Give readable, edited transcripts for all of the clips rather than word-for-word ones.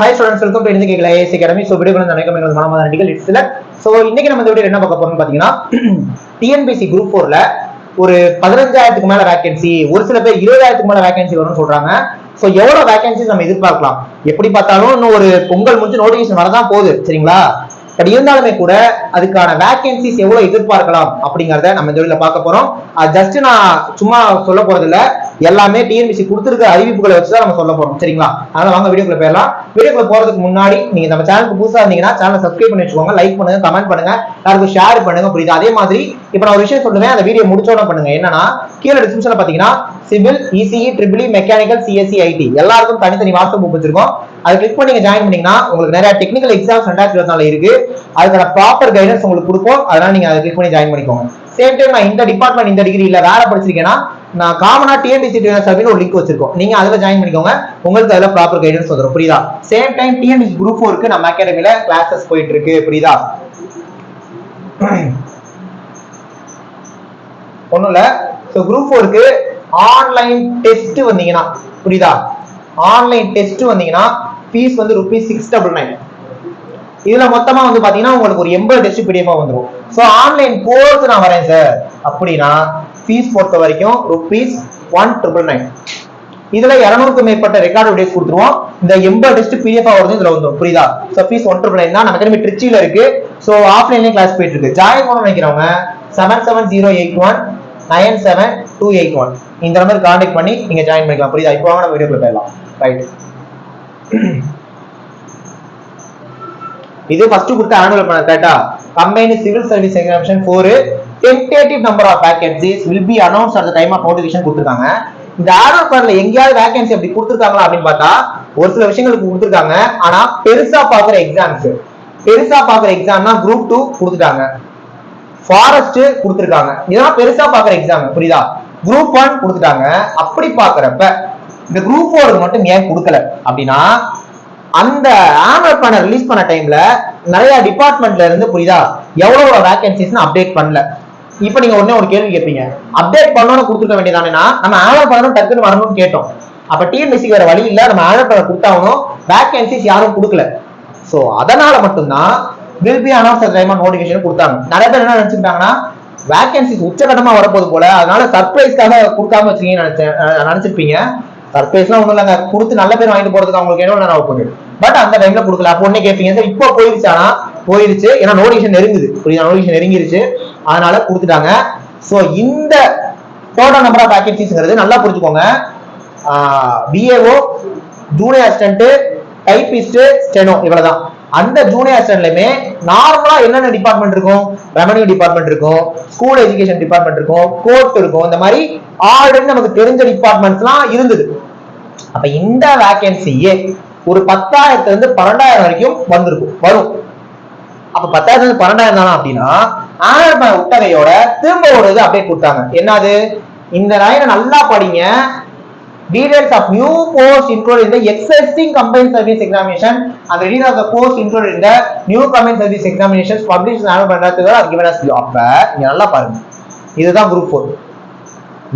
Hi students, welcome to Indian IAS Academy. So video இன்னைக்கு நம்ம இந்த வீடியோல என்ன பார்க்க போறோம்னு பாத்தீங்கன்னா TNPSC group 4ல ஒரு 15000க்கு மேல வேகன்சி, ஒரு சில பேர் 20000க்கு மேல வேகன்சி வரும்னு சொல்றாங்க. சோ எவ்வளவு வேகன்சிஸ் நம்ம எதிர்பார்க்கலாம்? எப்படி பார்த்தாலும் இன்னும் ஒரு பொங்கல் முடிஞ்சு நோட்டிஃபிகேஷன் வரதான் போகுது, சரிங்களா? பட் இருந்தாலுமே கூட அதுக்கான வேகன்சிஸ் எவ்வளவு எதிர்பார்க்கலாம் அப்படிங்கறத நம்ம இந்த வீடியோல பார்க்க போறோம். ஜஸ்ட் நான் சும்மா சொல்ல போறது இல்ல, எல்லாமே டிஎன்பிசி கொடுத்திருக்க அறிவிப்புகளை வச்சுதான் நம்ம சொல்ல போறோம், சரிங்களா? அதனால வாங்க வீடியோக்குள்ள போயிடலாம். வீடியோக்குள்ள போறதுக்கு முன்னாடி நீங்க நம்ம சேனலுக்கு புதுசா இருந்தீங்கன்னா சேனலை சப்ஸ்கிரைப் பண்ணி வச்சுக்கோங்க, லைக் பண்ணுங்க, கமெண்ட் பண்ணுங்க, எல்லாருக்கும் ஷேர் பண்ணுங்க, புரியுது? அதே மாதிரி இப்ப நான் ஒரு விஷயம் சொல்லுவேன், அந்த வீடியோ முடிச்சோட பண்ணுங்க. என்னன்னா கீழே டிஸ்கிரிப்ஷன்ல பாத்தீங்கன்னா civil, ECE, triple E, mechanical, CSE, IT எல்லாருக்கும் தனித்தனி வாட்ஸ்அப் குரூப் வச்சிருக்கோம். அதை கிளிக் பண்ணி நீங்க ஜாயின் பண்ணீங்கன்னா உங்களுக்கு நிறைய டெக்னிக்கல் எக்ஸாம்ஸ் 2024 இருக்கு, அதுக்கான ப்ராப்பர் கைடன்ஸ் உங்களுக்கு கொடுப்போம். அதனால நீங்க அதை கிளிக் பண்ணி ஜாயின் பண்ணிக்கோங்க. சேம் டைம் நான் இந்த டிபார்ட்மெண்ட் இந்த டிகிரி இல்ல வேற படிச்சிருக்கேன்னா நான் காமனா டிஎன்பிசி சர்வீஸ் ஒரு லிங்க் வச்சிருக்கோம், நீங்க அதுல ஜாயின் பண்ணிக்கோங்க, உங்களுக்கு அதுல ப்ராப்பர் கைடன்ஸ் வந்துரும், புரியுதா? சேம் டைம் டிஎன்பிசி குரூப் 4க்கு நம்ம அகாடமில கிளாसेस போயிட்டு இருக்கு, புரியுதா? ஒண்ணும் இல்ல. சோ குரூப் 4க்கு ஆன்லைன் டெஸ்ட் வந்தீங்கன்னா, புரியுதா? ஆன்லைன் டெஸ்ட் வந்தீங்கன்னா ஃபீஸ் வந்து ₹699. இதுல மொத்தமா வந்து பாத்தீங்கன்னா உங்களுக்கு ஒரு 80 டெஸ்ட் பிடிஎஃப் வந்துரும். சோ ஆன்லைன் கோர்ஸ் நான் வரேன் சார் அப்படின்னா ஃபீஸ் பொறுத்த வரைக்கும் ₹199. இதுல 200க்கும் மேற்பட்ட ரெக்கார்ட் வீடியோஸ் கொடுத்துருவோம். இந்த 80 டெஸ்ட் பிடிஎஃப் வருது இதுல வந்துரும், புரியுதா? சோ ஃபீஸ் 199 தான். நம்ம அகாடமி ட்ரிச்சில இருக்கு. சோ ஆஃப்லைன்லயே கிளாஸ் போயிட்டு இருக்கு. ஜாயின் பண்ண நினைக்கிறவங்க 7708197281 இந்த நம்பர் கான்டாக்ட் பண்ணி நீங்க ஜாயின் பண்ணிக்கலாம், புரியுதா? இப்போ வாங்க நம்ம வீடியோக்குள்ள போயிடலாம். ரைட், இது ஃபர்ஸ்ட் கொடுத்த ஆனுவல் பிளான் கரெக்ட்டா? Combined civil service examination 4 tentative number of vacancies will be announced at the time of notification கொடுத்திருக்காங்க. இந்த ஆனுவல் பிளான்ல எங்கயாவது வேகன்சி அப்படி கொடுத்திருக்காங்களா அப்படின்னு பார்த்தா ஒரு சில விஷயங்களுக்கு கொடுத்திருக்காங்க. ஆனா பெருசா பாக்குற எக்ஸாம்னா குரூப் 2 கொடுத்துட்டாங்க, ஃபாரஸ்ட் கொடுத்திருக்காங்க. இதெல்லாம் பெருசா பாக்குற எக்ஸாம், புரியுதா? குரூப் 1 கொடுத்துட்டாங்க. அப்படி பாக்குறப்ப இந்த குரூப் 4 மட்டும் ஏன் கொடுக்கல அப்படின்னா அந்த ஆனுவல் பிளான் ரிலீஸ் பண்ண டைம்ல நிறைய டிபார்ட்மெண்ட்ல இருந்து, புரியுதா, எவ்வளவு வேகன்சிஸ் அப்டேட் பண்ணல. இப்போ நீங்க உடனே ஒரு கேள்வி கேட்பீங்க, அப்டேட் பண்ணணும்னு கொடுத்துக்க வேண்டியதானேனா நம்ம ஆனுவல் பிளான் டக்குன்னு வரணும்னு கேட்டோம். அப்ப டிஎன்பிசி வேற வழி இல்ல, நம்ம ஆனுவல் பிளான் கொடுத்தாகணும், வேகன்சிஸ் யாரும் கொடுக்கல. சோ அதனால மட்டும்தான் will be announced at the time of notification கொடுத்தாங்க. நிறைய பேர் என்ன நினைச்சுட்டாங்கன்னா வேகன்சிஸ் உச்சகட்டமா வரப்போது போல, அதனால சர்ப்ரைஸ்க்காக கொடுக்காம வச்சிருக்கீங்கன்னு நினைச்சிருப்பீங்க. சர்ப்ரைஸ்லாம் ஒண்ணும் இல்லைங்க, கொடுத்து நல்ல பேர் வாங்கிட்டு போறதுக்கு அவங்களுக்கு எவ்வளவு நேரம் ஆகும். பட் அந்த டைம்ல கொடுக்கல. அப்போ ஒண்ணே கேட்பீங்க, சார் இப்போ போயிருச்சானா? போயிருச்சு, ஏன்னா நோட்டிஃபிகேஷன் நெருங்குது, புரியுதா? நோட்டிஃபிகேஷன் நெருங்கிருச்சு, அதனால கொடுத்துட்டாங்க. சோ இந்த டோட்டல் நம்பர் ஆஃப் வேகன்சிஸ்ங்கிறது நல்லா புரிஞ்சுக்கோங்க. PAO, junior assistant, typist, steno இவ்வளவுதான். அந்த ஜூனியர் அசிஸ்டன்ட்லயுமே நார்மலா என்னென்ன டிபார்ட்மெண்ட் இருக்கும்? ரெவன்யூ டிபார்ட்மெண்ட் இருக்கும், ஸ்கூல் எஜுகேஷன் டிபார்ட்மெண்ட் இருக்கும், கோர்ட் இருக்கும். இந்த மாதிரி ஆல்ரெடி நமக்கு தெரிஞ்ச டிபார்ட்மெண்ட்ஸ்லாம் இருந்தது. அப்ப இந்த வேகன்சியே ஒரு 10,000 இருந்து 12,000 வரைக்கும் வரும். அப்ப 10,000 இருந்து 12,000 தானா அப்படின்னா ஆனுவல் உத்தகையோட திரும்ப ஒரு இது அப்டேட் கொடுத்தாங்க. என்னது? இந்த லைனை நல்லா படிங்க. Details of new posts included in the existing combined service examination and the details of the posts included in the new combined service examinations published in annual plan are given as below. அப்ப இங்க நல்லா பாருங்க, இதுதான் group 4.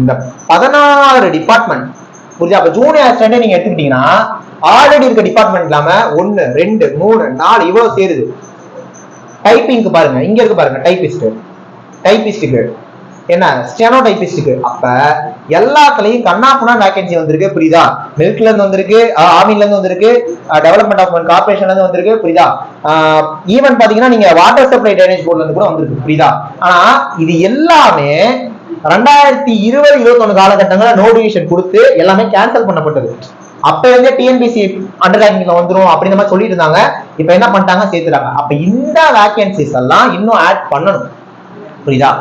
இந்த 16 department, புரியுதா? அப்ப junior assistant நீங்க எடுத்துக்கிட்டீங்கன்னா ஆல்ரெடி இருக்க டிபார்ட்மெண்ட் இல்லாம 1 2 3 4 இவ்வளவு சேருது. டைப்பிங்க்கு பாருங்க, இங்க இருக்கு பாருங்க, டைபிஸ்டுக்கு என்ன, ஸ்டெனோ டைபிஸ்டுக்கு. அப்ப எல்லாத்துலயும் கண்ணாப்புனா வேகன்சி வந்திருக்கு, புரியுதா? மில்க்ல இருந்து வந்திருக்கு, ஆர்மில இருந்து வந்திருக்கு, டெவலப்மெண்ட் ஆஃப் கார்பரேஷன்ல இருந்து வந்திருக்கு, புரியுதா? ஈவன் பாத்தீங்கன்னா நீங்க வாட்டர் சப்ளை ட்ரைனேஜ் போர்ட்ல இருந்து கூட வந்திருக்கு, புரியுதா? ஆனா இது எல்லாமே 2020-21 காலகட்டங்களில் நோட்டிஃபிகேஷன் கொடுத்து எல்லாமே கேன்சல் பண்ணப்பட்டது. அப்ப இருந்தே டிஎன்பிசி அண்டர்டேக்கிங்ல வந்துரும் அப்படின்ற மாதிரி சொல்லிட்டு இருந்தாங்க. இப்ப என்ன பண்ணிட்டாங்க? சேர்த்துட்டாங்க. அப்ப இந்த வேகன்சிஸ் எல்லாம் இன்னும் ஆட் பண்ணணும், புரியுதா?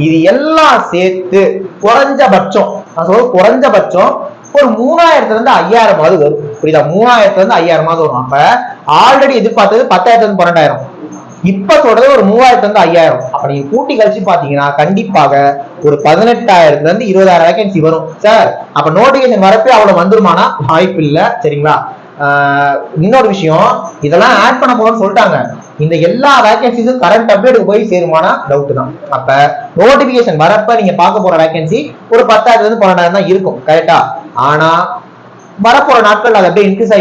இது எல்லாம் சேர்த்து குறைஞ்சபட்சம் ஒரு 3000 இருந்து 5000 வரும், புரியுதா? 3000 இருந்து 5000 வரும். அப்ப ஆல்ரெடி எதிர்பார்த்தது 10,000 இருந்து 12,000, இப்ப சொல்றது ஒரு 3000 இருந்து 5000. அப்ப நீங்க கூட்டி கழிச்சு பாத்தீங்கன்னா கண்டிப்பாக ஒரு 18,000 இருந்து 20,000 வேகன்சி வரும் சார். அப்ப நோட்டிபிகேஷன் வரப்பே அவ்வளவு வந்துருமானா வாய்ப்பு இல்ல, சரிங்களா? இன்னொரு விஷயம், இதெல்லாம் ஆட் பண்ண போறோம்னு சொல்லிட்டாங்க. இந்த எல்லா வேகன்சிஸும் கரண்ட் அப்டேட்டுக்கு போய் சேருமானா டவுட் தான். அப்ப நோட்டிபிகேஷன் வரப்ப நீங்க பார்க்க போற வேகன்சி ஒரு 10,000 இருந்து 12,000 தான் இருக்கும், கரெக்டா? ஆனா வரப்போற நாட்கள் அது அப்படியே இன்க்ரீஸ்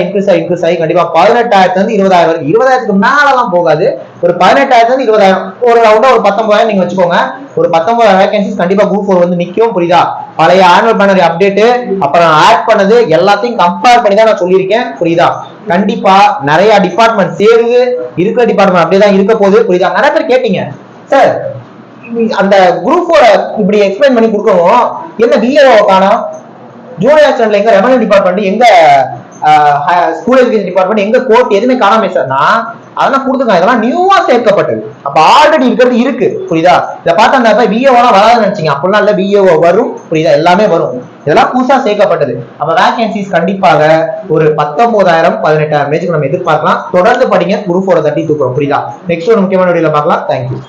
ஆகி கண்டிப்பா 18,000 இருந்து 20,000 வரைக்கும், 20,000க்கு மேலாம் போகாது. ஒரு 18,000 இருந்து 20,000, ஒரு ரவுண்டா ஒரு 19,000 நீங்க வச்சுக்கோங்க. ஒரு 19,000 வேகன்சிஸ் கண்டிப்பா குரூப் 4 வந்து நிக்கும். புரியுதா? பழைய ஆனுவல் பேனர் அப்டேட் அப்புறம் ஆட் பண்ணது எல்லாத்தையும் கம்பேர் பண்ணி தான் நான் சொல்லியிருக்கேன். புரியுதா? கண்டிப்பா நிறைய டிபார்ட்மெண்ட் தேர்வு இருக்கிற டிபார்ட்மெண்ட் அப்படியே தான் இருக்க போகுது. புரியுதா? நிறைய பேர் கேட்டீங்க, சார் அந்த குரூப் 4 இப்படி எக்ஸ்பிளைன் பண்ணி கொடுக்கவும் என்ன விஏஓ காணோம், ஜூனியர் அசிஸ்டன்ட்ல எங்க, ரெவன்யூ டிபார்ட்மெண்ட் எங்க, ஸ்கூல் எஜுகேஷன் டிபார்ட்மெண்ட் எங்க, கோர்ட் எதுவுமே காணாம சார்னா அதெல்லாம் கொடுத்துருக்காங்க. இதெல்லாம் நியூவா சேர்க்கப்பட்டது. அப்ப ஆல்ரெடி இருக்கிறது இருக்கு. புரியுதா? இதை பார்த்து அந்த விஏஓலாம் வராதுன்னு நினைச்சீங்க, அப்படிலாம் இல்ல, விஏஓ வரும். புரியுதா? எல்லாமே வரும். இதெல்லாம் புதுசா சேர்க்கப்பட்டது. அப்ப வேகன்சிஸ் கண்டிப்பாக ஒரு 19,000 18,000 நம்ம எதிர்பார்க்கலாம். தொடர்ந்து படிங்க, குரூப் 4 தட்டி தூக்குறோம். புரியுதா? நெக்ஸ்ட் ஒரு முக்கியமான வீடியோல பார்க்கலாம். தேங்க்யூ.